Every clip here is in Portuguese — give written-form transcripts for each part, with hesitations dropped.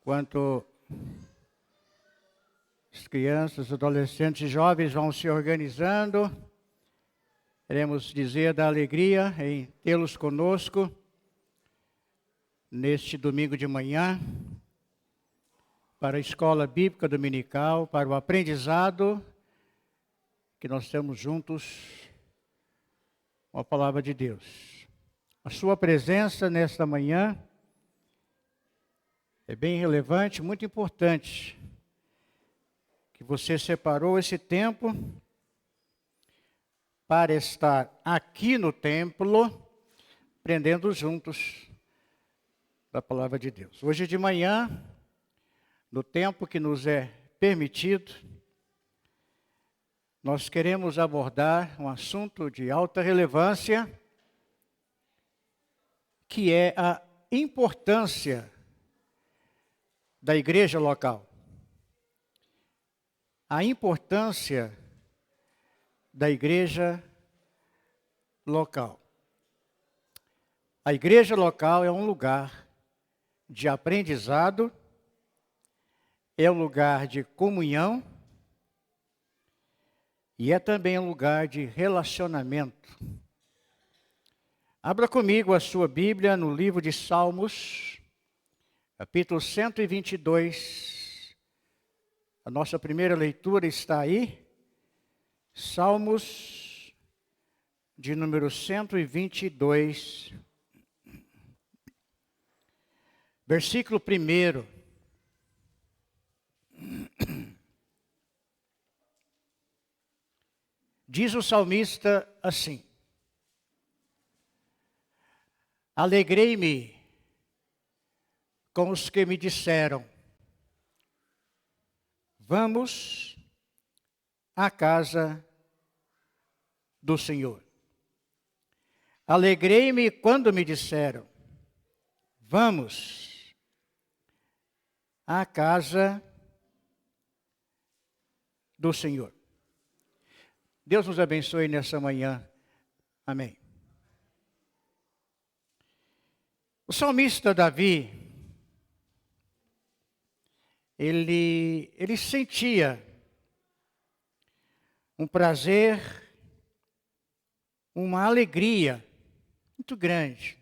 Enquanto as crianças, adolescentes e jovens vão se organizando, queremos dizer da alegria em tê-los conosco neste domingo de manhã, para a Escola Bíblica Dominical, para o aprendizado que nós temos juntos com a Palavra de Deus. A sua presença nesta manhã é bem relevante, muito importante, que você separou esse tempo para estar aqui no templo, aprendendo juntos da Palavra de Deus. Hoje de manhã, no tempo que nos é permitido, nós queremos abordar um assunto de alta relevância, que é a importância da igreja local. A importância da igreja local. A igreja local é um lugar de aprendizado, é um lugar de comunhão e é também um lugar de relacionamento. Abra comigo a sua Bíblia no livro de Salmos, capítulo 122. A nossa primeira leitura está aí. Salmos de número 122. Versículo 1. Diz o salmista assim: Alegrei-me com os que me disseram, vamos à casa do Senhor. Alegrei-me quando me disseram, vamos à casa do Senhor. Deus nos abençoe nessa manhã. Amém. O salmista Davi, ele sentia um prazer, uma alegria muito grande,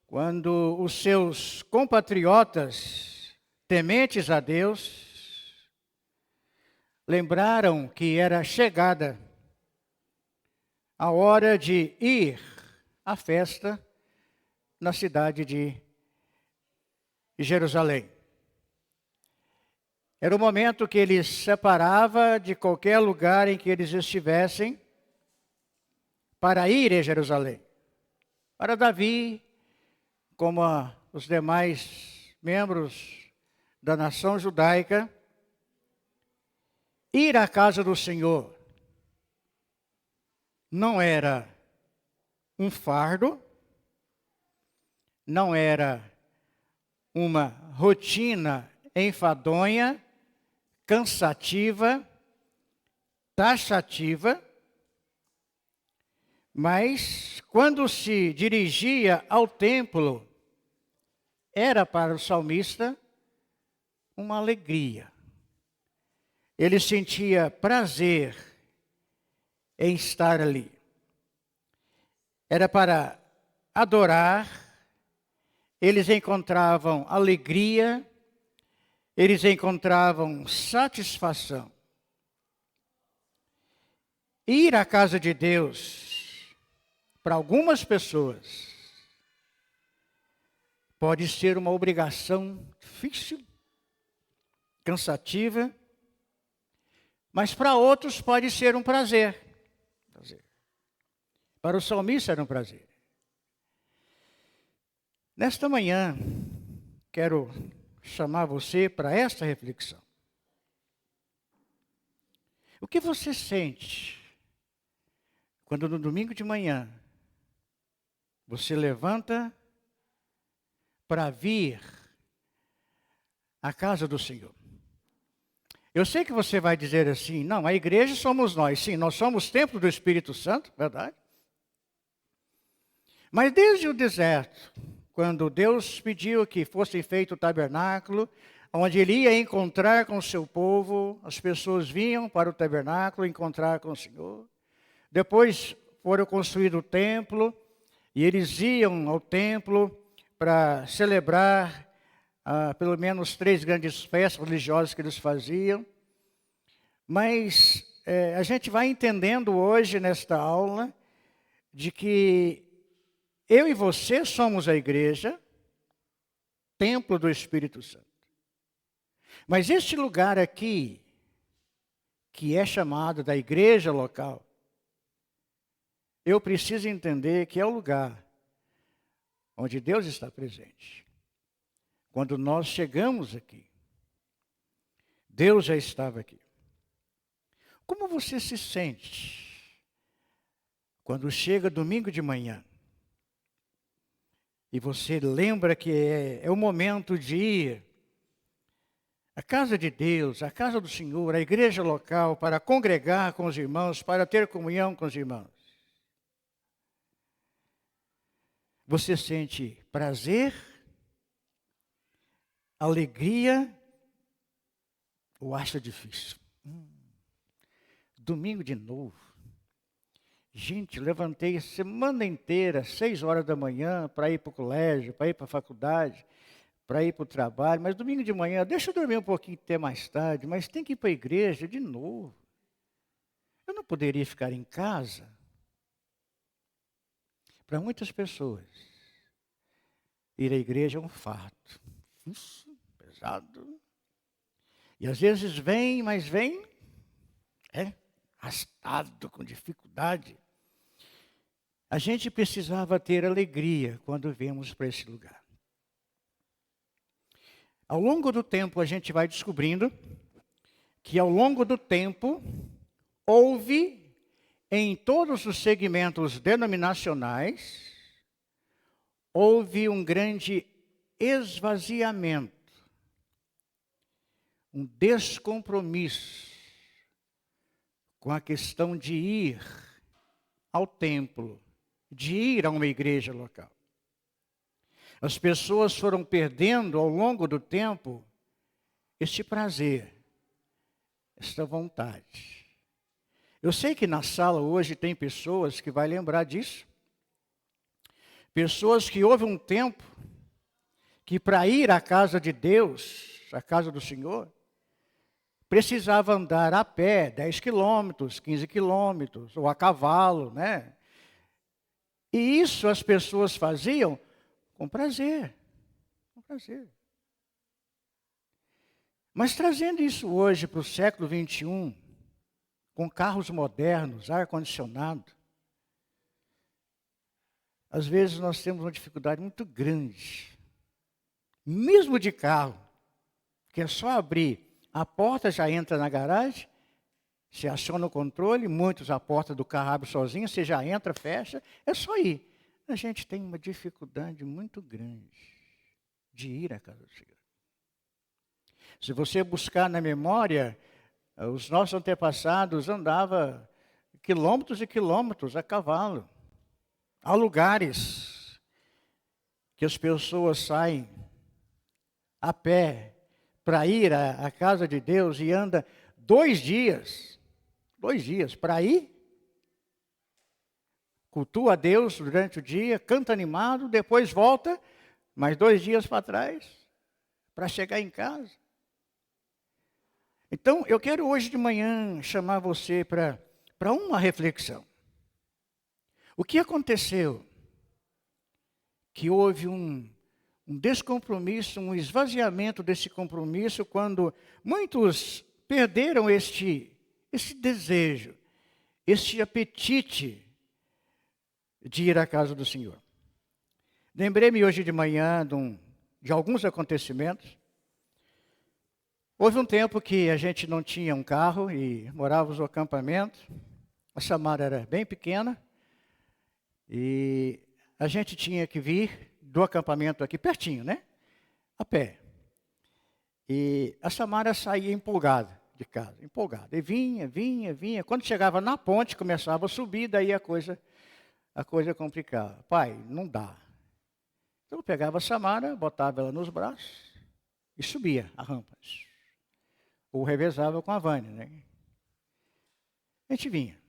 quando os seus compatriotas, tementes a Deus, lembraram que era chegada a hora de ir à festa na cidade de Jerusalém. Era o momento que ele separava de qualquer lugar em que eles estivessem para ir a Jerusalém. Para Davi, como os demais membros da nação judaica, ir à casa do Senhor não era um fardo, não era uma rotina enfadonha, cansativa, taxativa, mas quando se dirigia ao templo, era para o salmista uma alegria. Ele sentia prazer em estar ali. Era para adorar, eles encontravam alegria, eles encontravam satisfação. Ir à casa de Deus, para algumas pessoas, pode ser uma obrigação difícil, cansativa, mas para outros pode ser um prazer. Para o salmista era um prazer. Nesta manhã, quero chamar você para esta reflexão. O que você sente quando no domingo de manhã você levanta para vir à casa do Senhor? Eu sei que você vai dizer assim, não, a igreja somos nós. Sim, nós somos templo do Espírito Santo, verdade? Mas desde o deserto, quando Deus pediu que fosse feito o tabernáculo, onde ele ia encontrar com o seu povo, as pessoas vinham para o tabernáculo encontrar com o Senhor. Depois foram construído o templo, e eles iam ao templo para celebrar pelo menos 3 grandes festas religiosas que eles faziam. Mas a gente vai entendendo hoje nesta aula de que eu e você somos a igreja, templo do Espírito Santo. Mas este lugar aqui, que é chamado da igreja local, eu preciso entender que é o lugar onde Deus está presente. Quando nós chegamos aqui, Deus já estava aqui. Como você se sente quando chega domingo de manhã e você lembra que é o momento de ir à casa de Deus, à casa do Senhor, à igreja local, para congregar com os irmãos, para ter comunhão com os irmãos? Você sente prazer, alegria ou acha difícil? Domingo de novo. Gente, levantei a semana inteira, 6 horas da manhã, para ir para o colégio, para ir para a faculdade, para ir para o trabalho. Mas domingo de manhã, deixa eu dormir um pouquinho até mais tarde, mas tem que ir para a igreja de novo. Eu não poderia ficar em casa. Para muitas pessoas, ir à igreja é um fardo. Isso, pesado. E às vezes vem, mas vem arrastado, com dificuldade. A gente precisava ter alegria quando viemos para esse lugar. Ao longo do tempo, a gente vai descobrindo que ao longo do tempo, houve em todos os segmentos denominacionais, houve um grande esvaziamento, um descompromisso com a questão de ir ao templo, de ir a uma igreja local. As pessoas foram perdendo ao longo do tempo este prazer, esta vontade. Eu sei que na sala hoje tem pessoas que vão lembrar disso. Pessoas que houve um tempo que para ir à casa de Deus, à casa do Senhor, precisava andar a pé 10 quilômetros, 15 quilômetros, ou a cavalo, né? E isso as pessoas faziam com prazer, com prazer. Mas trazendo isso hoje para o século 21, com carros modernos, ar-condicionado, às vezes nós temos uma dificuldade muito grande, mesmo de carro, que é só abrir, a porta já entra na garagem, você aciona o controle, muitos a porta do carro abre sozinha, você já entra, fecha, é só ir. A gente tem uma dificuldade muito grande de ir à casa do Senhor. Se você buscar na memória, os nossos antepassados andavam quilômetros e quilômetros a cavalo. Há lugares que as pessoas saem a pé para ir à casa de Deus e anda 2 dias para ir, cultua a Deus durante o dia, canta animado, depois volta, mais 2 dias para trás, para chegar em casa. Então, eu quero hoje de manhã chamar você para uma reflexão. O que aconteceu? Que houve um descompromisso, um esvaziamento desse compromisso, quando muitos perderam este desejo, este apetite de ir à casa do Senhor. Lembrei-me hoje de manhã de alguns acontecimentos. Houve um tempo que a gente não tinha um carro e morávamos no acampamento. A Samara era bem pequena e a gente tinha que vir do acampamento aqui pertinho, né? A pé. E a Samara saía empolgada de casa, empolgada. E vinha. Quando chegava na ponte, começava a subir, daí a coisa complicava. Pai, não dá. Então eu pegava a Samara, botava ela nos braços e subia a rampa. Ou revezava com a Vânia, né? A gente vinha.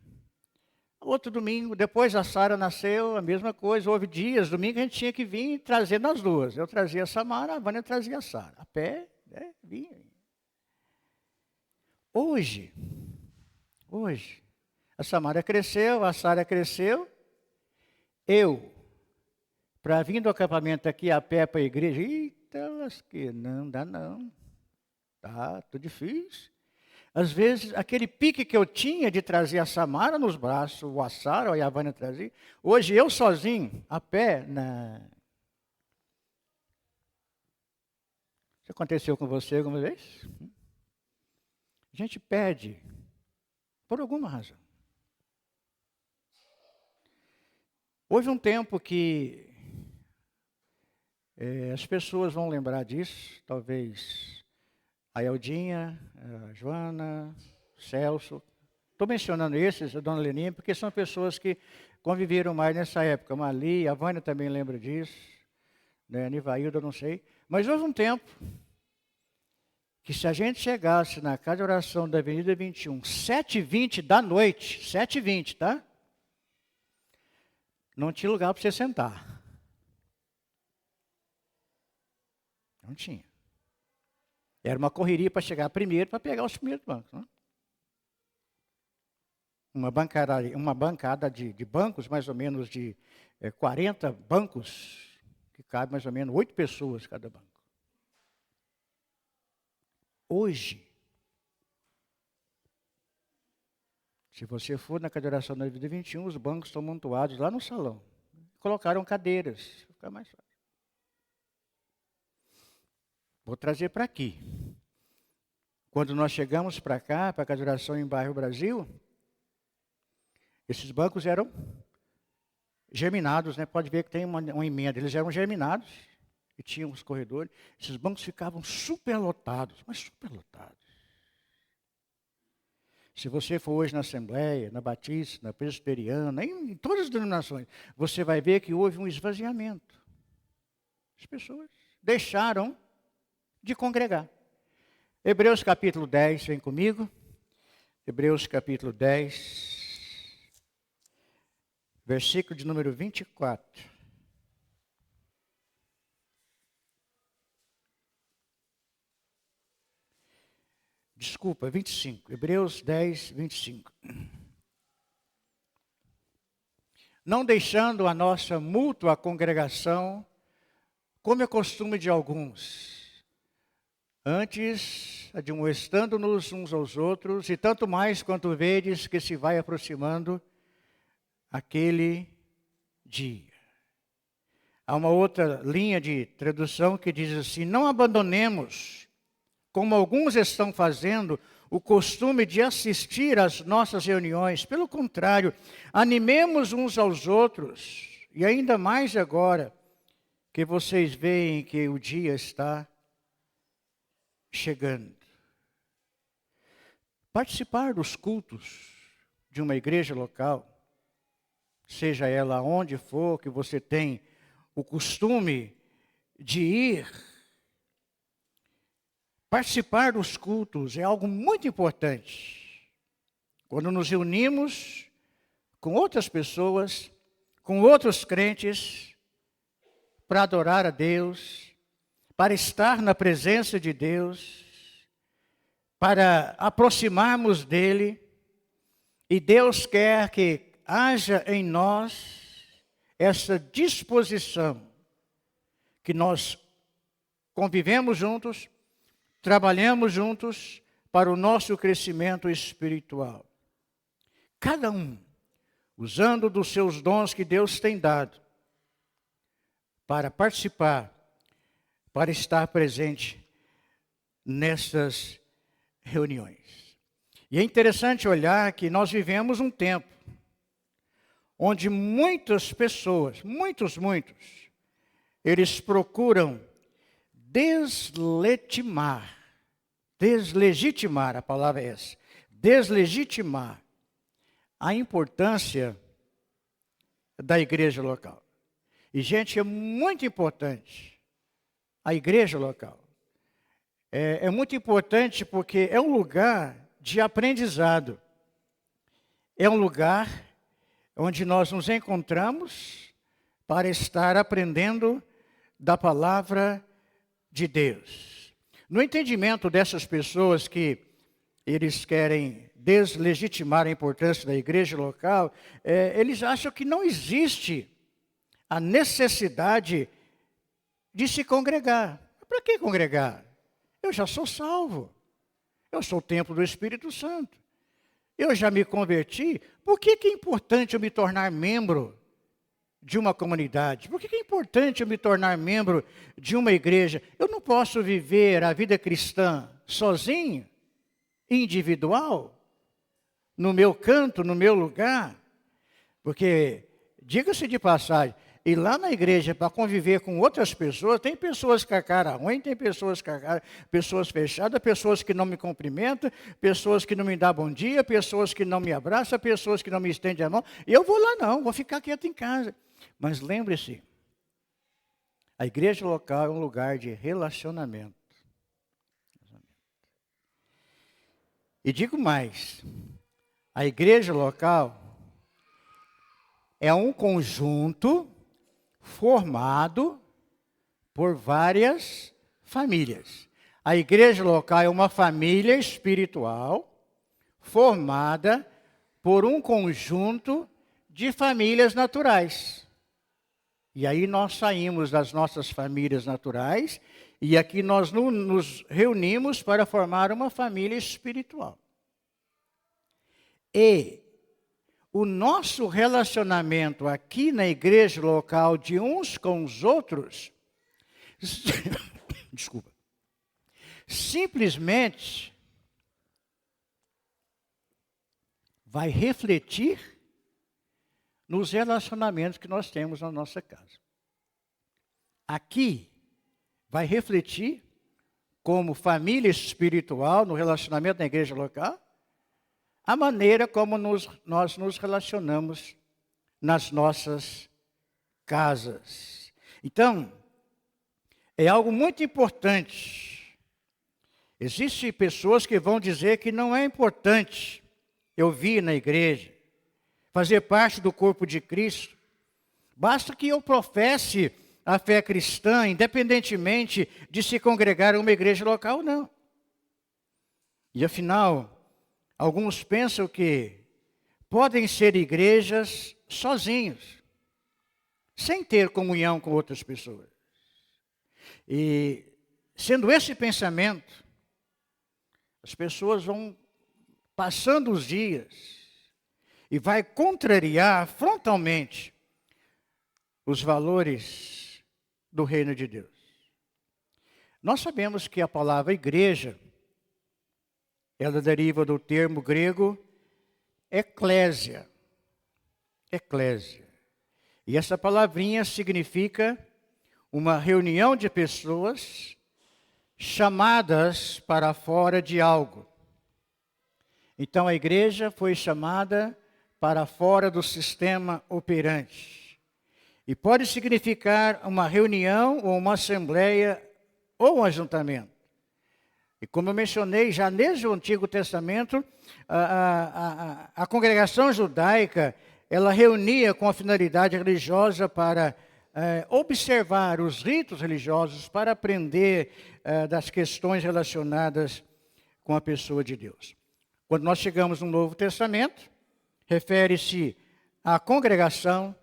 Outro domingo, depois a Sara nasceu, a mesma coisa. Houve dias, domingo a gente tinha que vir trazendo as duas. Eu trazia a Samara, a Vânia trazia a Sara. A pé, né? Vinha. Hoje, a Samara cresceu, a Sara cresceu. Eu, para vir do acampamento aqui a pé para a igreja, eita, lasqueira, não dá não. Tá, tudo difícil. Às vezes, aquele pique que eu tinha de trazer a Samara nos braços, o a Sara, a Vânia trazia, hoje eu sozinho, a pé, Isso aconteceu com você alguma vez? A gente perde por alguma razão. Houve um tempo que as pessoas vão lembrar disso, talvez a Eldinha, a Joana, o Celso. Estou mencionando esses, a Dona Leninha, porque são pessoas que conviveram mais nessa época. A Mali, a Vânia também lembra disso, né? A Nivailda, não sei. Mas houve um tempo que se a gente chegasse na casa de oração da Avenida 21, 7h20 da noite, 7h20, tá? Não tinha lugar para você sentar. Não tinha. Era uma correria para chegar primeiro, para pegar os primeiros bancos. Né? Uma bancada de bancos, mais ou menos de 40 bancos, que cabe mais ou menos 8 pessoas cada banco. Hoje, se você for na casa de oração da Vida 21, os bancos estão montuados lá no salão. Colocaram cadeiras, fica mais fácil. Vou trazer para aqui. Quando nós chegamos para cá, para a casa de oração em Bairro Brasil, esses bancos eram germinados, né? Pode ver que tem uma emenda. Eles eram germinados e tinham os corredores. Esses bancos ficavam superlotados, mas superlotados. Se você for hoje na Assembleia, na Batista, na Presbiteriana, em todas as denominações, você vai ver que houve um esvaziamento. As pessoas deixaram de congregar. Hebreus capítulo 10, vem comigo. Hebreus capítulo 10, versículo de número 24. Desculpa, 25. Hebreus 10, 25. Não deixando a nossa mútua congregação, como é costume de alguns, antes admoestando-nos uns aos outros, e tanto mais quanto vedes que se vai aproximando aquele dia. Há uma outra linha de tradução que diz assim: não abandonemos, como alguns estão fazendo, o costume de assistir às nossas reuniões. Pelo contrário, animemos uns aos outros, e ainda mais agora que vocês veem que o dia está chegando. Participar dos cultos de uma igreja local, seja ela onde for que você tem o costume de ir, participar dos cultos é algo muito importante. Quando nos reunimos com outras pessoas, com outros crentes, para adorar a Deus, para estar na presença de Deus, para aproximarmos dEle, e Deus quer que haja em nós essa disposição, que nós convivemos juntos, trabalhamos juntos para o nosso crescimento espiritual. Cada um usando dos seus dons que Deus tem dado para participar, para estar presente nessas reuniões. E é interessante olhar que nós vivemos um tempo onde muitas pessoas, muitos, eles procuram deslegitimar, a palavra é essa, deslegitimar a importância da igreja local. E, gente, é muito importante a igreja local. É muito importante porque é um lugar de aprendizado. É um lugar onde nós nos encontramos para estar aprendendo da palavra de Deus. No entendimento dessas pessoas que eles querem deslegitimar a importância da igreja local, eles acham que não existe a necessidade de se congregar. Para que congregar? Eu já sou salvo. Eu sou o templo do Espírito Santo. Eu já me converti. Por que é importante eu me tornar membro de uma comunidade? Por que é importante eu me tornar membro de uma igreja? Eu não posso viver a vida cristã sozinho, individual, no meu canto, no meu lugar. Porque, diga-se de passagem, ir lá na igreja para conviver com outras pessoas, tem pessoas com a cara ruim, tem pessoas com a cara, pessoas fechadas, pessoas que não me cumprimentam, pessoas que não me dão bom dia, pessoas que não me abraçam, pessoas que não me estendem a mão. E eu vou lá não, vou ficar quieto em casa. Mas lembre-se, a igreja local é um lugar de relacionamento. E digo mais, a igreja local é um conjunto formado por várias famílias. A igreja local é uma família espiritual formada por um conjunto de famílias naturais. E aí nós saímos das nossas famílias naturais e aqui nós nos reunimos para formar uma família espiritual. E o nosso relacionamento aqui na igreja local de uns com os outros, desculpa, simplesmente vai refletir nos relacionamentos que nós temos na nossa casa. Aqui vai refletir como família espiritual no relacionamento na igreja local, a maneira como nós nos relacionamos nas nossas casas. Então, é algo muito importante. Existem pessoas que vão dizer que não é importante eu vir na igreja, fazer parte do corpo de Cristo. Basta que eu professe a fé cristã, independentemente de se congregar em uma igreja local ou não. E afinal, alguns pensam que podem ser igrejas sozinhos, sem ter comunhão com outras pessoas. E, sendo esse pensamento, as pessoas vão passando os dias e vai contrariar frontalmente os valores do reino de Deus. Nós sabemos que a palavra igreja, ela deriva do termo grego eclésia. Eclésia. E essa palavrinha significa uma reunião de pessoas chamadas para fora de algo. Então a igreja foi chamada para fora do sistema operante. E pode significar uma reunião ou uma assembleia ou um ajuntamento. E como eu mencionei, já desde o Antigo Testamento, a congregação judaica, ela reunia com a finalidade religiosa para observar os ritos religiosos, para aprender das questões relacionadas com a pessoa de Deus. Quando nós chegamos no Novo Testamento, refere-se à congregação,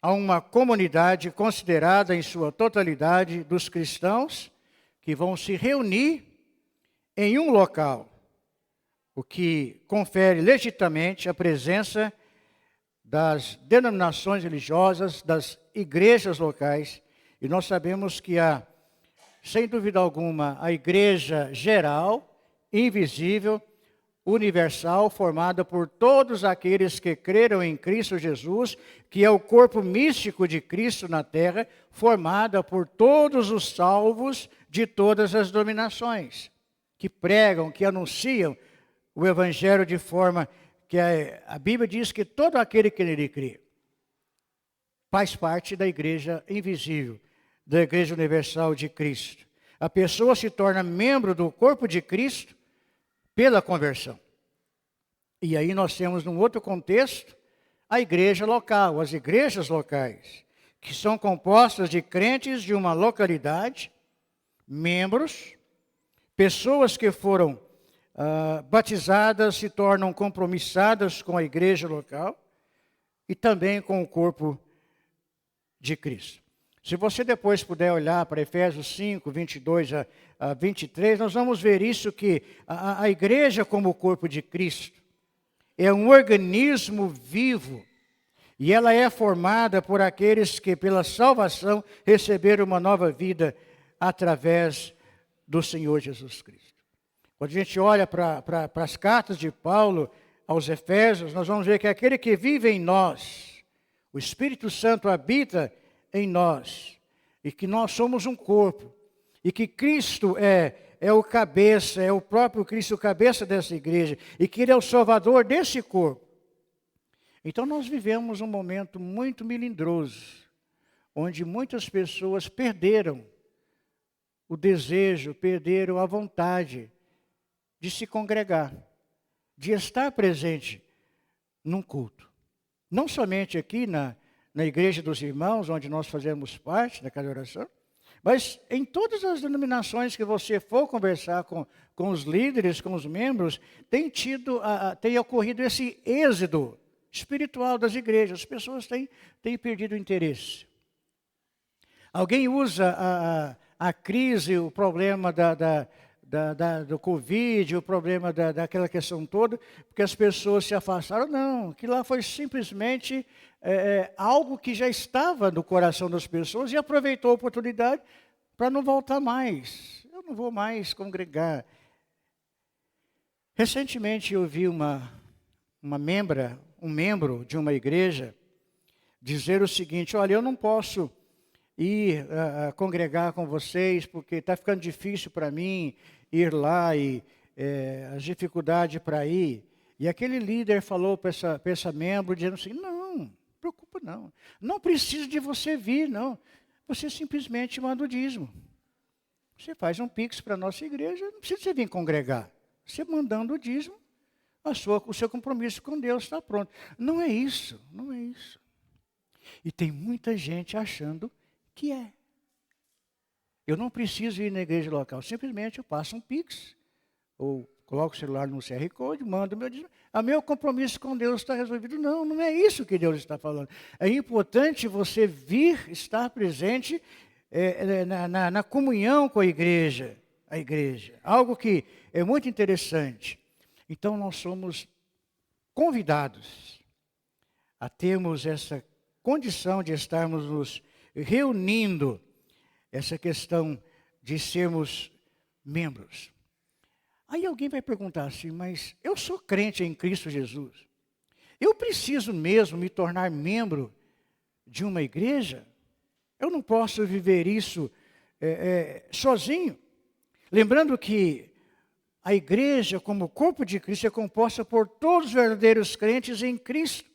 a uma comunidade considerada em sua totalidade dos cristãos, que vão se reunir em um local, o que confere legitimamente a presença das denominações religiosas, das igrejas locais. E nós sabemos que há, sem dúvida alguma, a igreja geral, invisível, universal, formada por todos aqueles que creram em Cristo Jesus, que é o corpo místico de Cristo na terra, formada por todos os salvos de todas as denominações, que pregam, que anunciam o Evangelho de forma que a Bíblia diz que todo aquele que nele crê. faz parte da igreja invisível, da igreja universal de Cristo. A pessoa se torna membro do corpo de Cristo pela conversão. E aí nós temos, num outro contexto, a igreja local, as igrejas locais, que são compostas de crentes de uma localidade, membros, pessoas que foram batizadas se tornam compromissadas com a igreja local e também com o corpo de Cristo. Se você depois puder olhar para Efésios 5, 22 a 23, nós vamos ver isso, que a igreja como o corpo de Cristo é um organismo vivo e ela é formada por aqueles que pela salvação receberam uma nova vida através do Senhor Jesus Cristo. Quando a gente olha para as cartas de Paulo aos Efésios, nós vamos ver que aquele que vive em nós, o Espírito Santo habita em nós, e que nós somos um corpo, e que Cristo é o cabeça, é o próprio Cristo, o cabeça dessa igreja, e que Ele é o salvador desse corpo. Então nós vivemos um momento muito melindroso, onde muitas pessoas perderam o desejo, perderam a vontade de se congregar, de estar presente num culto. Não somente aqui na Igreja dos Irmãos, onde nós fazemos parte da casa de oração, mas em todas as denominações que você for conversar com os líderes, com os membros, tem ocorrido esse êxodo espiritual das igrejas. As pessoas têm perdido o interesse. Alguém usa a crise, o problema do Covid, o problema daquela questão toda, porque as pessoas se afastaram. Não, que lá foi simplesmente algo que já estava no coração das pessoas e aproveitou a oportunidade para não voltar mais. Eu não vou mais congregar. Recentemente eu vi um membro de uma igreja dizer o seguinte: olha, eu não posso ir congregar com vocês porque está ficando difícil para mim ir lá e as dificuldades para ir. E aquele líder falou para essa membro, dizendo assim: não preocupa não, não precisa de você vir, não. Você simplesmente manda o dízimo. Você faz um pix para a nossa igreja, não precisa você vir congregar. Você mandando o dízimo, o seu compromisso com Deus está pronto. Não é isso, não é isso. E tem muita gente achando que é. Eu não preciso ir na igreja local, simplesmente eu passo um pix, ou coloco o celular no QR Code, mando o meu dízimo. O meu compromisso com Deus está resolvido. Não, não é isso que Deus está falando. É importante você vir, estar presente na comunhão com a igreja. Algo que é muito interessante. Então nós somos convidados a termos essa condição de estarmos nos reunindo, essa questão de sermos membros. Aí alguém vai perguntar assim: mas eu sou crente em Cristo Jesus, eu preciso mesmo me tornar membro de uma igreja? Eu não posso viver isso sozinho? Lembrando que a igreja, como corpo de Cristo, é composta por todos os verdadeiros crentes em Cristo.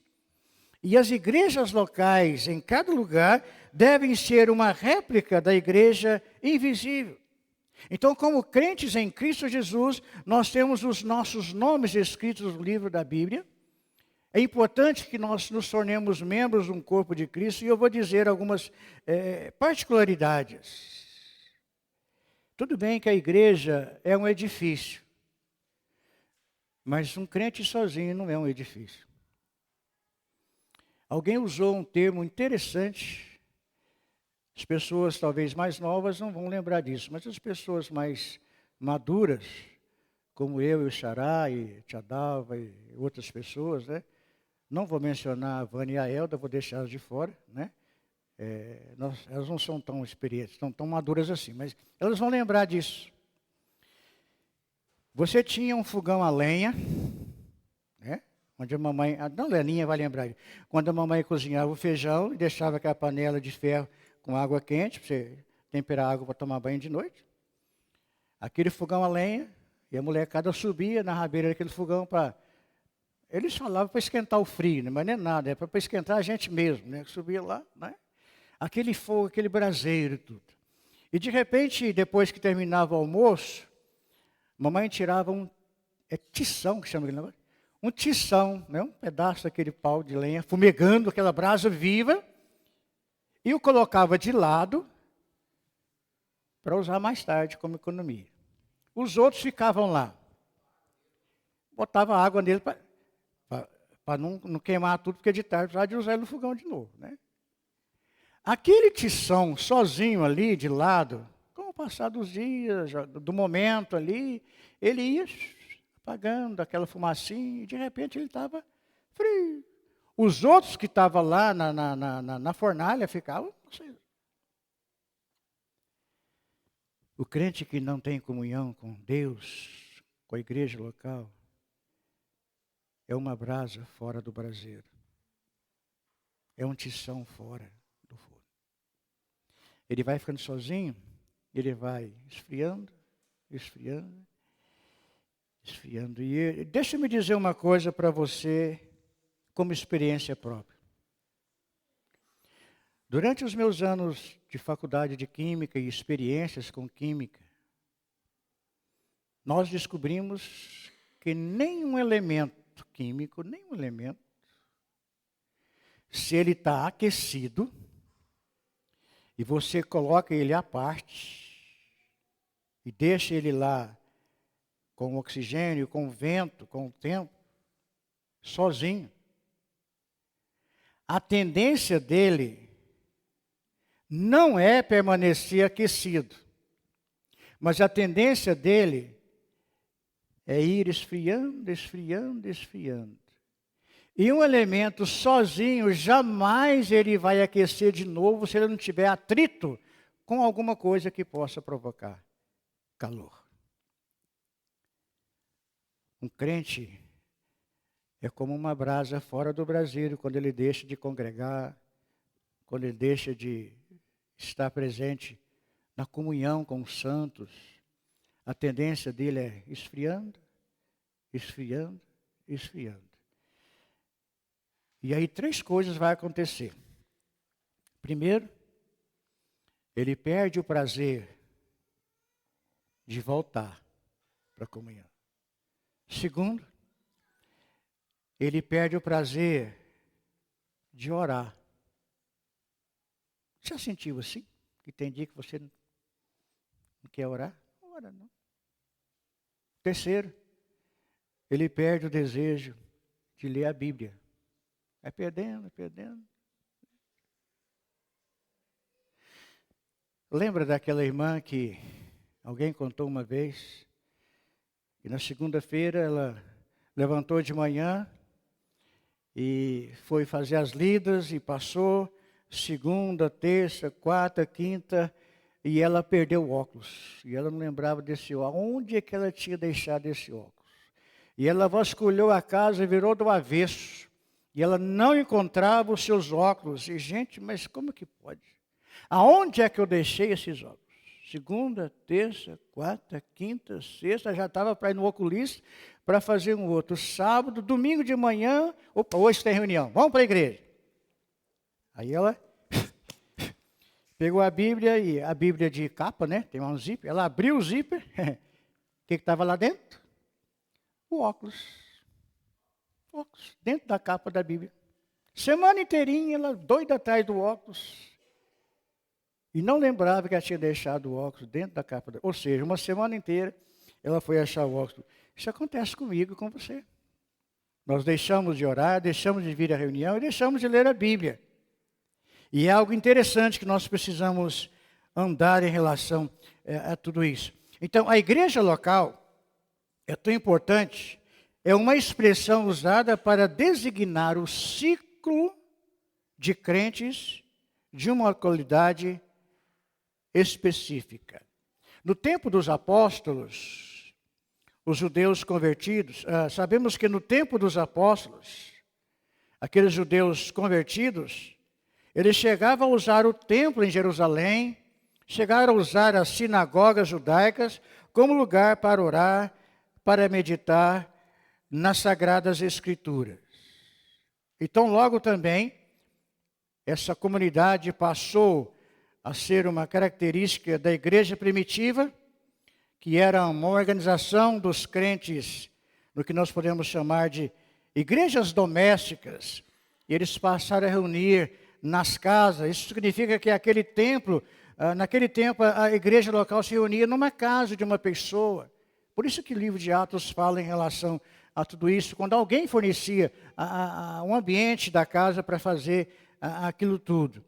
E as igrejas locais, em cada lugar, devem ser uma réplica da igreja invisível. Então, como crentes em Cristo Jesus, nós temos os nossos nomes escritos no livro da Bíblia. É importante que nós nos tornemos membros de um corpo de Cristo, e eu vou dizer algumas particularidades. Tudo bem que a igreja é um edifício, mas um crente sozinho não é um edifício. Alguém usou um termo interessante. As pessoas talvez mais novas não vão lembrar disso, mas as pessoas mais maduras, como eu e o Xará e Tia Dalva e outras pessoas, né? Não vou mencionar a Vânia e a Elda, vou deixar elas de fora, né? Elas não são tão experientes, tão maduras assim, mas elas vão lembrar disso. Você tinha um fogão a lenha, né? Onde a mamãe, não, Leninha vai lembrar, quando a mamãe cozinhava o feijão e deixava aquela panela de ferro com água quente, para você temperar a água para tomar banho de noite. Aquele fogão a lenha, e a molecada subia na rabeira daquele fogão para Eles falavam para esquentar o frio, né? Mas não é nada, é para esquentar a gente mesmo, né? Subia lá, né? Aquele fogo, aquele braseiro e tudo. E de repente, depois que terminava o almoço, mamãe tirava tição que chama aquele negócio? Um tição, né? Um pedaço daquele pau de lenha, fumegando aquela brasa viva, e o colocava de lado para usar mais tarde como economia. Os outros ficavam lá. Botava água nele para não queimar tudo, porque de tarde precisava de usar ele no fogão de novo, né? Aquele tição sozinho ali, de lado, com o passar dos dias, do momento ali, ele ia apagando aquela fumacinha, e de repente ele estava frio. Os outros que estavam lá na fornalha ficavam, não sei. O crente que não tem comunhão com Deus, com a igreja local, é uma brasa fora do braseiro. É um tição fora do forno. Ele vai ficando sozinho, ele vai esfriando, esfriando, esfriando. E deixa-me dizer uma coisa para você, como experiência própria. Durante os meus anos de faculdade de Química e experiências com Química, nós descobrimos que nenhum elemento químico, nenhum elemento, se ele está aquecido, e você coloca ele à parte, e deixa ele lá com oxigênio, com vento, com o tempo, sozinho, a tendência dele não é permanecer aquecido, mas a tendência dele é ir esfriando, esfriando, esfriando. E um elemento sozinho, jamais ele vai aquecer de novo se ele não tiver atrito com alguma coisa que possa provocar calor. Um crente é como uma brasa fora do braseiro, quando ele deixa de congregar, quando ele deixa de estar presente na comunhão com os santos. A tendência dele é esfriando, esfriando, esfriando. E aí 3 coisas vão acontecer. Primeiro, ele perde o prazer de voltar para a comunhão. Segundo, ele perde o prazer de orar. Já sentiu assim? Que tem dia que você não quer orar? Não ora não. Terceiro, ele perde o desejo de ler a Bíblia. É perdendo, é perdendo. Lembra daquela irmã que alguém contou uma vez? E na segunda-feira ela levantou de manhã e foi fazer as lidas e passou segunda, terça, quarta, quinta, e ela perdeu o óculos. E ela não lembrava desse óculos. Onde é que ela tinha deixado esse óculos? E ela vasculhou a casa e virou do avesso. E ela não encontrava os seus óculos. E, gente, mas como que pode? Aonde é que eu deixei esses óculos? Segunda, terça, quarta, quinta, sexta, já estava para ir no oculista para fazer um outro. Sábado, domingo de manhã, opa, hoje tem reunião, vamos para a igreja. Aí ela pegou a Bíblia, e a Bíblia de capa, né? Tem um zíper. Ela abriu o zíper. O que estava lá dentro? O óculos. Óculos, dentro da capa da Bíblia. Semana inteirinha, ela doida atrás do óculos. E não lembrava que ela tinha deixado o óculos dentro da capa. Ou seja, uma semana inteira, ela foi achar o óculos. Isso acontece comigo e com você. Nós deixamos de orar, deixamos de vir à reunião e deixamos de ler a Bíblia. E é algo interessante que nós precisamos andar em relação a tudo isso. Então, a igreja local é tão importante, é uma expressão usada para designar o ciclo de crentes de uma localidade específica. No tempo dos apóstolos, os judeus convertidos, sabemos que no tempo dos apóstolos, aqueles judeus convertidos, eles chegavam a usar o templo em Jerusalém, chegaram a usar as sinagogas judaicas como lugar para orar, para meditar nas Sagradas Escrituras. Então, logo também, essa comunidade passou a ser uma característica da igreja primitiva, que era uma organização dos crentes, no que nós podemos chamar de igrejas domésticas. E eles passaram a reunir nas casas. Isso significa que aquele templo, naquele tempo, a igreja local se reunia numa casa de uma pessoa. Por isso que o livro de Atos fala em relação a tudo isso, quando alguém fornecia um ambiente da casa para fazer aquilo tudo.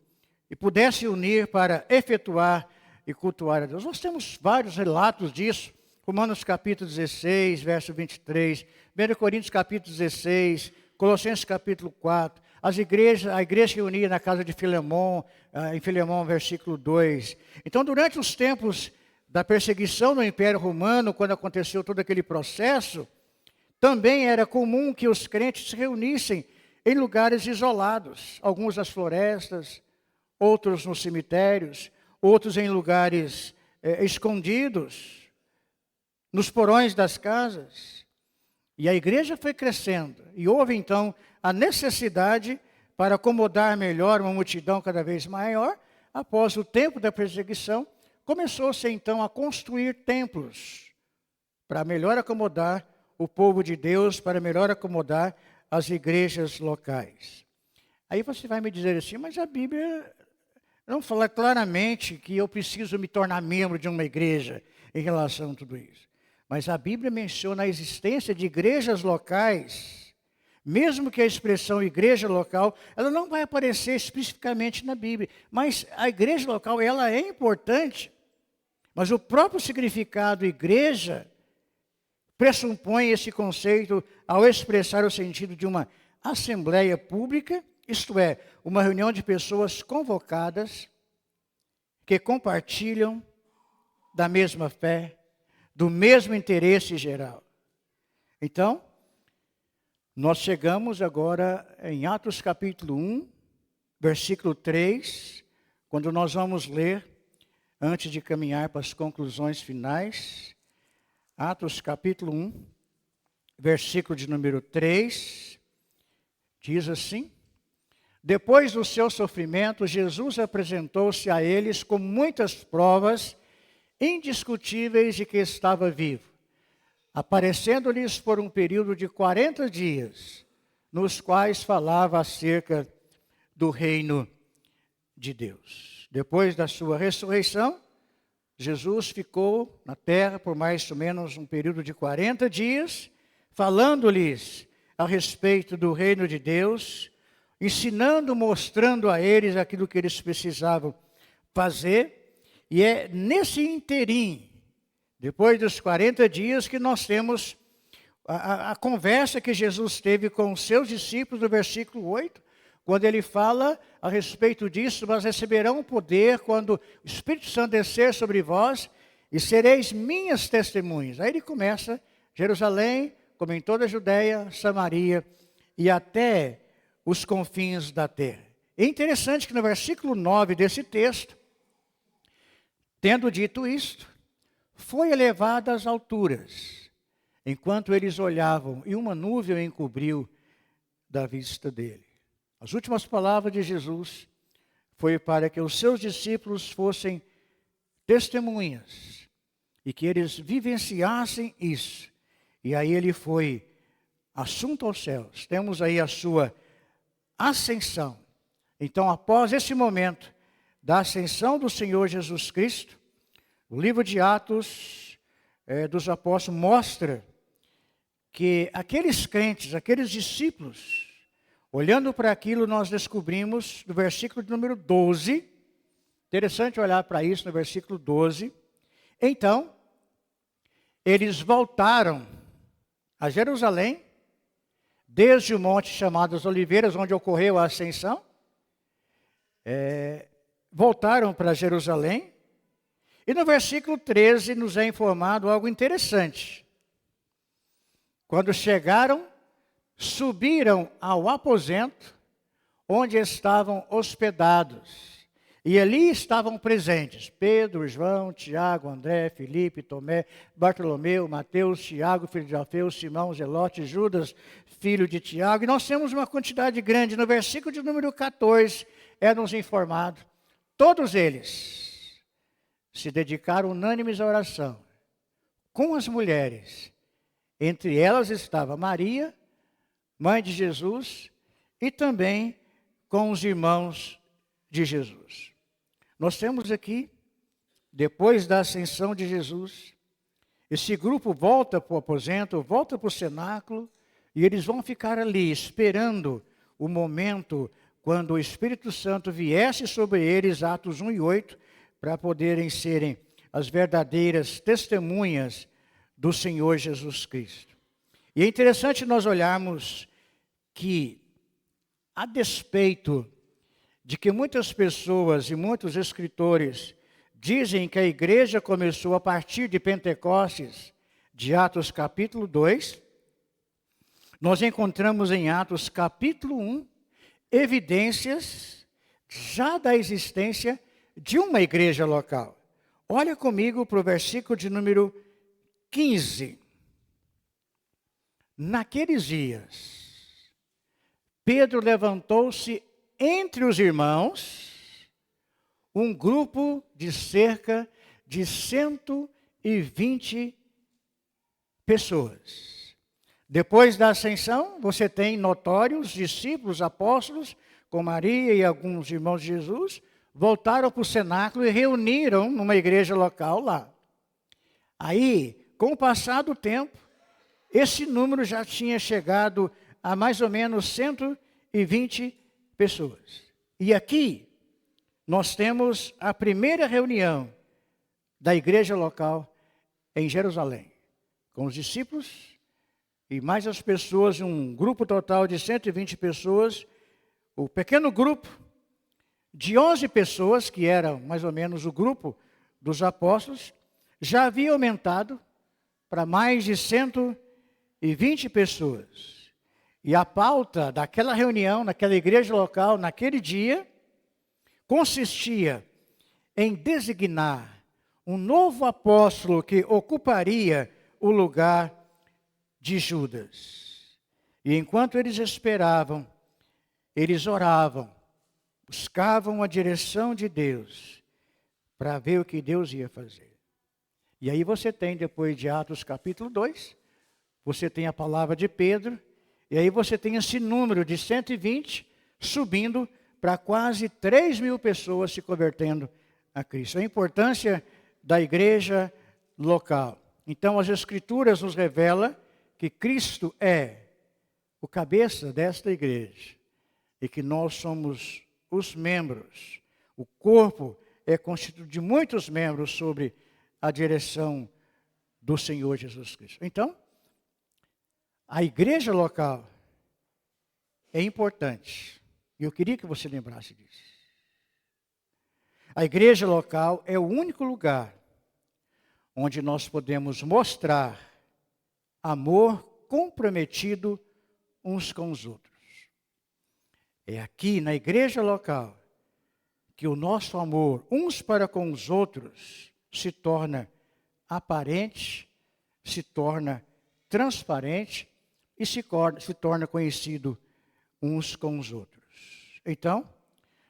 E pudesse unir para efetuar e cultuar a Deus. Nós temos vários relatos disso. Romanos capítulo 16, verso 23. 1 Coríntios capítulo 16. Colossenses capítulo 4. A igreja se unia na casa de Filemão, em Filemão, versículo 2. Então, durante os tempos da perseguição no Império Romano, quando aconteceu todo aquele processo, também era comum que os crentes se reunissem em lugares isolados. Alguns nas florestas, outros nos cemitérios, outros em lugares escondidos, nos porões das casas. E a igreja foi crescendo. E houve então a necessidade para acomodar melhor uma multidão cada vez maior. Após o tempo da perseguição, começou-se então a construir templos para melhor acomodar o povo de Deus, para melhor acomodar as igrejas locais. Aí você vai me dizer assim, mas a Bíblia não fala claramente que eu preciso me tornar membro de uma igreja em relação a tudo isso. Mas a Bíblia menciona a existência de igrejas locais, mesmo que a expressão igreja local, ela não vai aparecer especificamente na Bíblia. Mas a igreja local, ela é importante. Mas o próprio significado igreja pressupõe esse conceito ao expressar o sentido de uma assembleia pública, isto é, uma reunião de pessoas convocadas que compartilham da mesma fé, do mesmo interesse geral. Então, nós chegamos agora em Atos capítulo 1, versículo 3, quando nós vamos ler, antes de caminhar para as conclusões finais, Atos capítulo 1, versículo de número 3, diz assim: depois do seu sofrimento, Jesus apresentou-se a eles com muitas provas indiscutíveis de que estava vivo, aparecendo-lhes por um período de 40 dias, nos quais falava acerca do reino de Deus. Depois da sua ressurreição, Jesus ficou na terra por mais ou menos um período de 40 dias, falando-lhes a respeito do reino de Deus, ensinando, mostrando a eles aquilo que eles precisavam fazer. E é nesse interim, depois dos 40 dias, que nós temos a conversa que Jesus teve com os seus discípulos, no versículo 8, quando ele fala a respeito disso: mas receberão poder quando o Espírito Santo descer sobre vós, e sereis minhas testemunhas. Aí ele começa: Jerusalém, como em toda a Judeia, Samaria e até os confins da terra. É interessante que no versículo 9 desse texto, tendo dito isto, foi elevado às alturas, enquanto eles olhavam, e uma nuvem o encobriu da vista dele. As últimas palavras de Jesus foi para que os seus discípulos fossem testemunhas e que eles vivenciassem isso. E aí ele foi assunto aos céus. Temos aí a sua ascensão. Então, após esse momento da ascensão do Senhor Jesus Cristo, o livro de Atos dos Apóstolos mostra que aqueles crentes, aqueles discípulos, olhando para aquilo, nós descobrimos no versículo de número 12, interessante olhar para isso no versículo 12, então, eles voltaram a Jerusalém, desde o monte chamado das Oliveiras, onde ocorreu a ascensão, voltaram para Jerusalém, e no versículo 13 nos é informado algo interessante. Quando chegaram, subiram ao aposento onde estavam hospedados. E ali estavam presentes Pedro, João, Tiago, André, Filipe, Tomé, Bartolomeu, Mateus, Tiago, filho de Alfeu, Simão, Zelote, Judas, filho de Tiago. E nós temos uma quantidade grande. No versículo de número 14, é-nos informado. Todos eles se dedicaram unânimes à oração com as mulheres. Entre elas estava Maria, mãe de Jesus, e também com os irmãos de Jesus. Nós temos aqui, depois da ascensão de Jesus, esse grupo volta para o aposento, volta para o cenáculo, e eles vão ficar ali esperando o momento quando o Espírito Santo viesse sobre eles, Atos 1 e 8, para poderem serem as verdadeiras testemunhas do Senhor Jesus Cristo. E é interessante nós olharmos que, a despeito de que muitas pessoas e muitos escritores dizem que a igreja começou a partir de Pentecostes, de Atos capítulo 2, nós encontramos em Atos capítulo 1 evidências já da existência de uma igreja local. Olha comigo para o versículo de número 15. Naqueles dias, Pedro levantou-se entre os irmãos um grupo de cerca de 120 pessoas. Depois da ascensão, você tem notórios discípulos, apóstolos, com Maria e alguns irmãos de Jesus, voltaram para o cenáculo e reuniram numa igreja local lá. Aí, com o passar do tempo, esse número já tinha chegado a mais ou menos 120 pessoas. E aqui, nós temos a primeira reunião da igreja local em Jerusalém, com os discípulos e mais as pessoas, um grupo total de 120 pessoas, o pequeno grupo de 11 pessoas, que era mais ou menos o grupo dos apóstolos, já havia aumentado para mais de 120 pessoas. E a pauta daquela reunião, naquela igreja local, naquele dia, consistia em designar um novo apóstolo que ocuparia o lugar de Judas. E enquanto eles esperavam, eles oravam, buscavam a direção de Deus para ver o que Deus ia fazer. E aí você tem, depois de Atos capítulo 2, você tem a palavra de Pedro, e aí você tem esse número de 120 subindo para quase 3.000 pessoas se convertendo a Cristo. A importância da igreja local. Então as Escrituras nos revelam que Cristo é o cabeça desta igreja e que nós somos os membros. O corpo é constituído de muitos membros sob a direção do Senhor Jesus Cristo. Então, a igreja local é importante. E eu queria que você lembrasse disso. A igreja local é o único lugar onde nós podemos mostrar amor comprometido uns com os outros. É aqui na igreja local que o nosso amor uns para com os outros se torna aparente, se torna transparente e se torna conhecido uns com os outros. Então,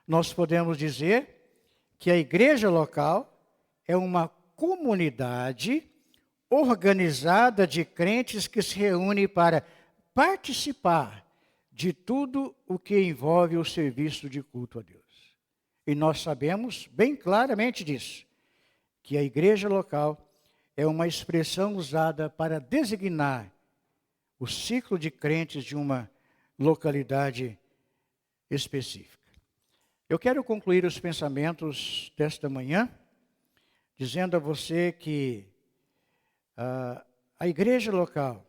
nós podemos dizer que a igreja local é uma comunidade organizada de crentes que se reúne para participar de tudo o que envolve o serviço de culto a Deus. E nós sabemos bem claramente disso, que a igreja local é uma expressão usada para designar o ciclo de crentes de uma localidade específica. Eu quero concluir os pensamentos desta manhã, dizendo a você que a igreja local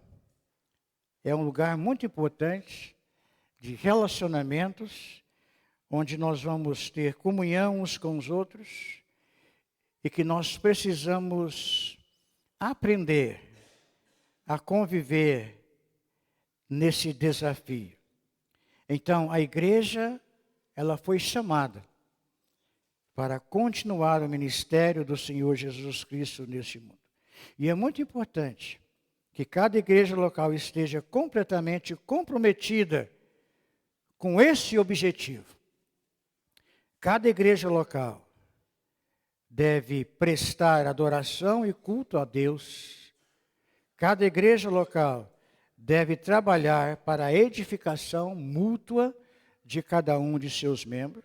é um lugar muito importante de relacionamentos, onde nós vamos ter comunhão uns com os outros e que nós precisamos aprender a conviver nesse desafio. Então, a igreja, ela foi chamada para continuar o ministério do Senhor Jesus Cristo neste mundo. E é muito importante que cada igreja local esteja completamente comprometida com esse objetivo. Cada igreja local deve prestar adoração e culto a Deus. Cada igreja local deve trabalhar para a edificação mútua de cada um de seus membros.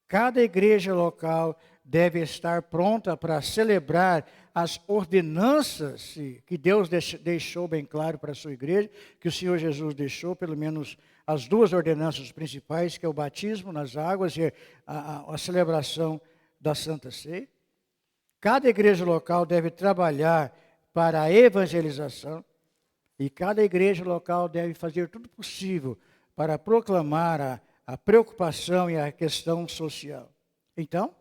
Cada igreja local deve estar pronta para celebrar as ordenanças que Deus deixou bem claro para a sua igreja, que o Senhor Jesus deixou, pelo menos as duas ordenanças principais, que é o batismo nas águas e a celebração da Santa Ceia. Cada igreja local deve trabalhar para a evangelização e cada igreja local deve fazer tudo possível para proclamar a preocupação e a questão social. Então,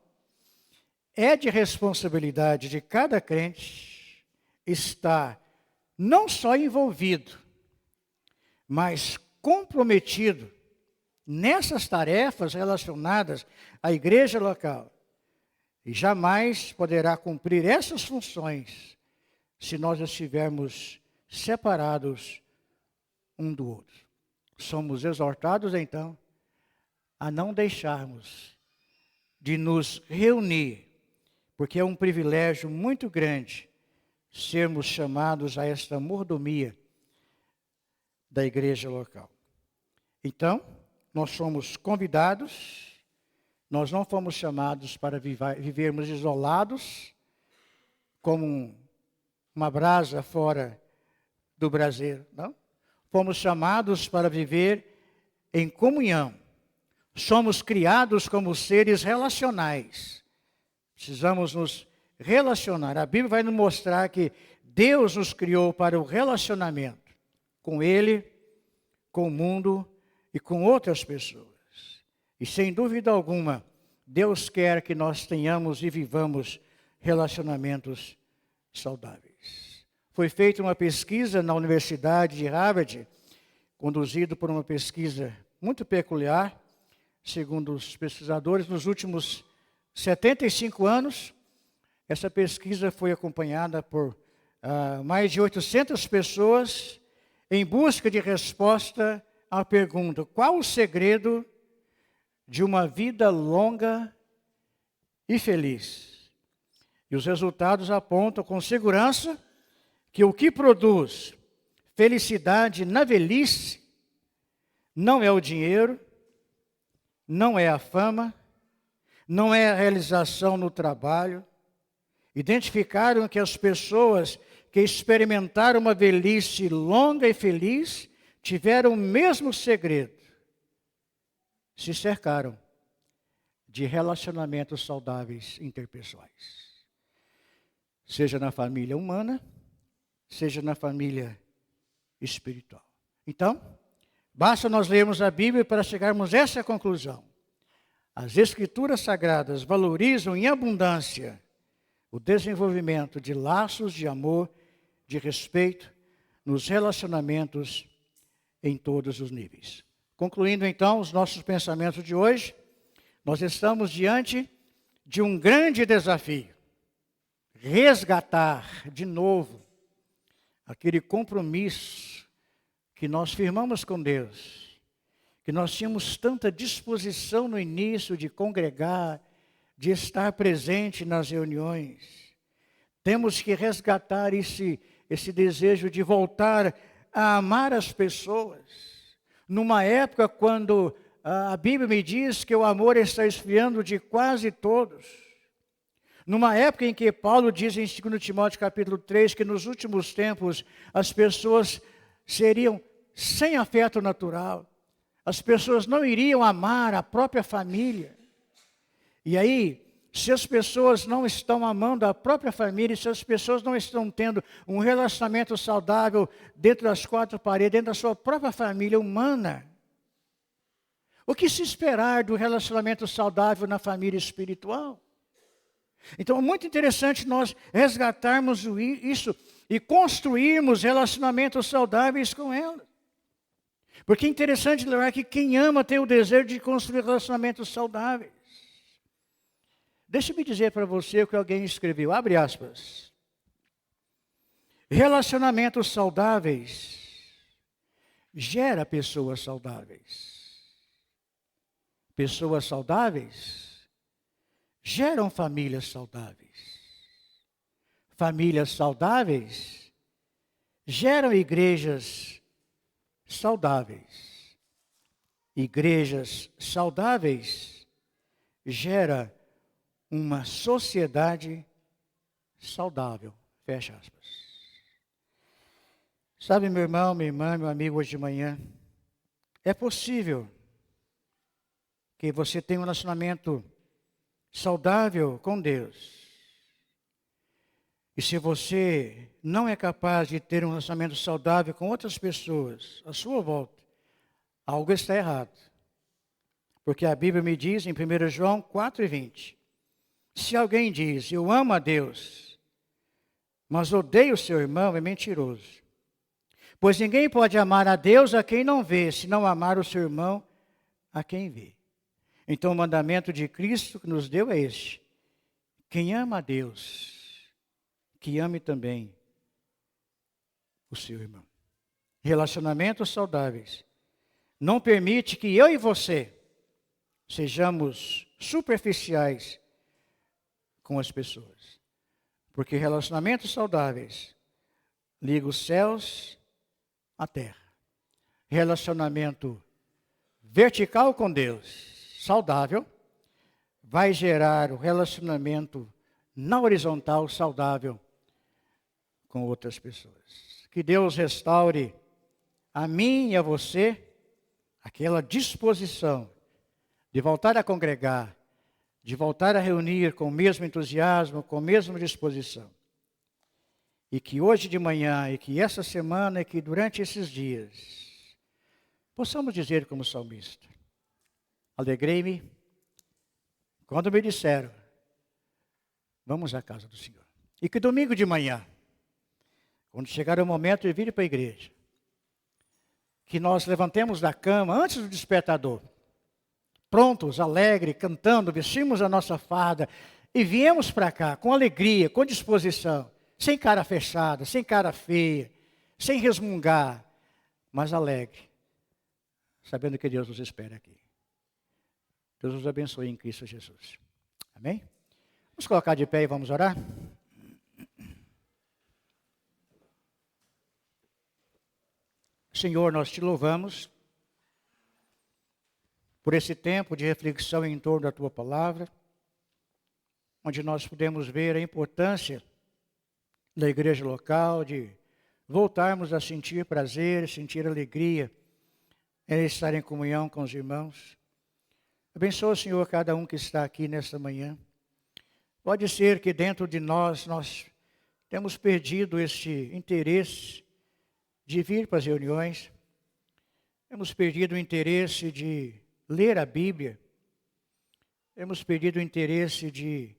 é de responsabilidade de cada crente estar não só envolvido, mas comprometido nessas tarefas relacionadas à igreja local. E jamais poderá cumprir essas funções se nós estivermos separados um do outro. Somos exortados, então, a não deixarmos de nos reunir, porque é um privilégio muito grande sermos chamados a esta mordomia da igreja local. Então, nós somos convidados, nós não fomos chamados para vivermos isolados, como uma brasa fora do braseiro, não? Fomos chamados para viver em comunhão. Somos criados como seres relacionais. Precisamos nos relacionar. A Bíblia vai nos mostrar que Deus nos criou para o relacionamento com Ele, com o mundo e com outras pessoas. E sem dúvida alguma, Deus quer que nós tenhamos e vivamos relacionamentos saudáveis. Foi feita uma pesquisa na Universidade de Harvard, conduzido por uma pesquisa muito peculiar, segundo os pesquisadores, nos últimos 75 anos. Essa pesquisa foi acompanhada por mais de 800 pessoas em busca de resposta à pergunta: qual o segredo de uma vida longa e feliz? E os resultados apontam com segurança que o que produz felicidade na velhice não é o dinheiro, não é a fama, não é a realização no trabalho. Identificaram que as pessoas que experimentaram uma velhice longa e feliz tiveram o mesmo segredo. Se cercaram de relacionamentos saudáveis interpessoais. Seja na família humana, seja na família espiritual. Então, basta nós lermos a Bíblia para chegarmos a essa conclusão. As Escrituras Sagradas valorizam em abundância o desenvolvimento de laços de amor, de respeito, nos relacionamentos em todos os níveis. Concluindo então os nossos pensamentos de hoje, nós estamos diante de um grande desafio. Resgatar de novo aquele compromisso que nós firmamos com Deus, que nós tínhamos tanta disposição no início de congregar, de estar presente nas reuniões. Temos que resgatar esse desejo de voltar a amar as pessoas. Numa época quando a Bíblia me diz que o amor está esfriando de quase todos. Numa época em que Paulo diz em 2 Timóteo capítulo 3 que nos últimos tempos as pessoas seriam sem afeto natural. As pessoas não iriam amar a própria família. E aí, se as pessoas não estão amando a própria família, se as pessoas não estão tendo um relacionamento saudável dentro das quatro paredes, dentro da sua própria família humana, o que se esperar do relacionamento saudável na família espiritual? Então é muito interessante nós resgatarmos isso e construirmos relacionamentos saudáveis com ela. Porque é interessante lembrar que quem ama tem o desejo de construir relacionamentos saudáveis. Deixa-me dizer para você o que alguém escreveu, abre aspas. Relacionamentos saudáveis gera pessoas saudáveis. Pessoas saudáveis geram famílias saudáveis. Famílias saudáveis geram igrejas saudáveis. Igrejas saudáveis gera uma sociedade saudável. Fecha aspas. Sabe, meu irmão, minha irmã, meu amigo, hoje de manhã, é possível que você tenha um relacionamento saudável com Deus. E se você não é capaz de ter um relacionamento saudável com outras pessoas à sua volta, algo está errado. Porque a Bíblia me diz em 1 João 4,20, se alguém diz, eu amo a Deus, mas odeio o seu irmão, é mentiroso. Pois ninguém pode amar a Deus a quem não vê, se não amar o seu irmão a quem vê. Então o mandamento de Cristo que nos deu é este: quem ama a Deus, que ame também o seu irmão. Relacionamentos saudáveis não permite que eu e você sejamos superficiais com as pessoas. Porque relacionamentos saudáveis ligam os céus à terra. Relacionamento vertical com Deus, saudável, vai gerar o relacionamento na horizontal saudável com outras pessoas. Que Deus restaure a mim e a você aquela disposição de voltar a congregar, de voltar a reunir com o mesmo entusiasmo, com a mesma disposição. E que hoje de manhã, e que essa semana, e que durante esses dias, possamos dizer como salmista: alegrei-me quando me disseram, vamos à casa do Senhor. E que domingo de manhã, quando chegar o momento de vir para a igreja, que nós levantemos da cama antes do despertador, prontos, alegres, cantando, vestimos a nossa farda e viemos para cá com alegria, com disposição, sem cara fechada, sem cara feia, sem resmungar, mas alegre, sabendo que Deus nos espera aqui. Deus nos abençoe em Cristo Jesus. Amém? Vamos colocar de pé e vamos orar? Senhor, nós te louvamos por esse tempo de reflexão em torno da Tua Palavra, onde nós podemos ver a importância da igreja local, de voltarmos a sentir prazer, sentir alegria em estar em comunhão com os irmãos. Abençoa, Senhor, cada um que está aqui nesta manhã. Pode ser que dentro de nós temos perdido este interesse de vir para as reuniões, temos perdido o interesse de ler a Bíblia, temos perdido o interesse de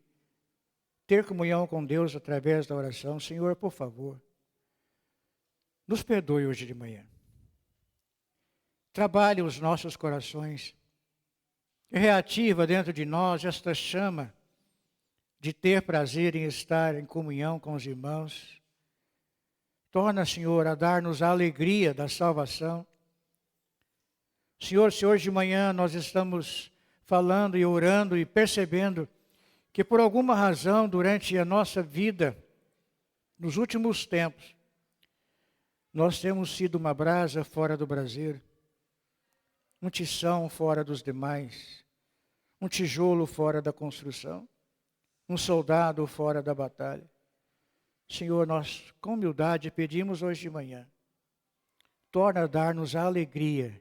ter comunhão com Deus através da oração. Senhor, por favor, nos perdoe hoje de manhã. Trabalhe os nossos corações, reativa dentro de nós esta chama de ter prazer em estar em comunhão com os irmãos. Torna, Senhor, a dar-nos a alegria da salvação. Senhor, se hoje de manhã nós estamos falando e orando e percebendo que por alguma razão durante a nossa vida, nos últimos tempos, nós temos sido uma brasa fora do braseiro, um tição fora dos demais, um tijolo fora da construção, um soldado fora da batalha. Senhor, nós com humildade pedimos hoje de manhã, torna a dar-nos a alegria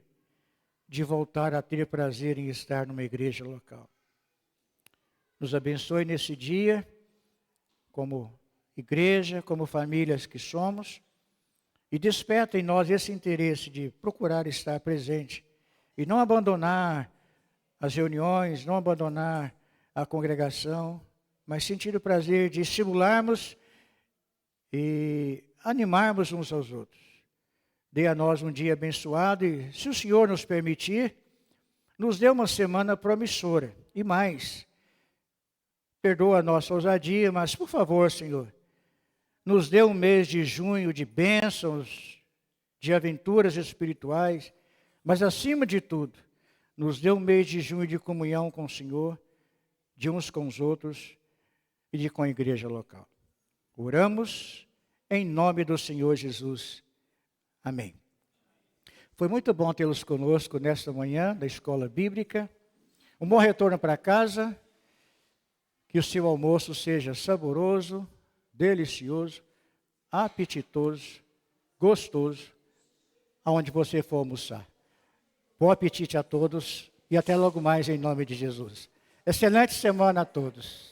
de voltar a ter prazer em estar numa igreja local. Nos abençoe nesse dia, como igreja, como famílias que somos, e desperta em nós esse interesse de procurar estar presente e não abandonar as reuniões, não abandonar a congregação, mas sentir o prazer de estimularmos e animarmos uns aos outros. Dê a nós um dia abençoado e, se o Senhor nos permitir, nos dê uma semana promissora. E mais, perdoa a nossa ousadia, mas, por favor, Senhor, nos dê um mês de junho de bênçãos, de aventuras espirituais, mas, acima de tudo, nos dê um mês de junho de comunhão com o Senhor, de uns com os outros e de com a igreja local. Oramos em nome do Senhor Jesus. Amém. Foi muito bom tê-los conosco nesta manhã da Escola Bíblica. Um bom retorno para casa. Que o seu almoço seja saboroso, delicioso, apetitoso, gostoso, aonde você for almoçar. Bom apetite a todos e até logo mais em nome de Jesus. Excelente semana a todos.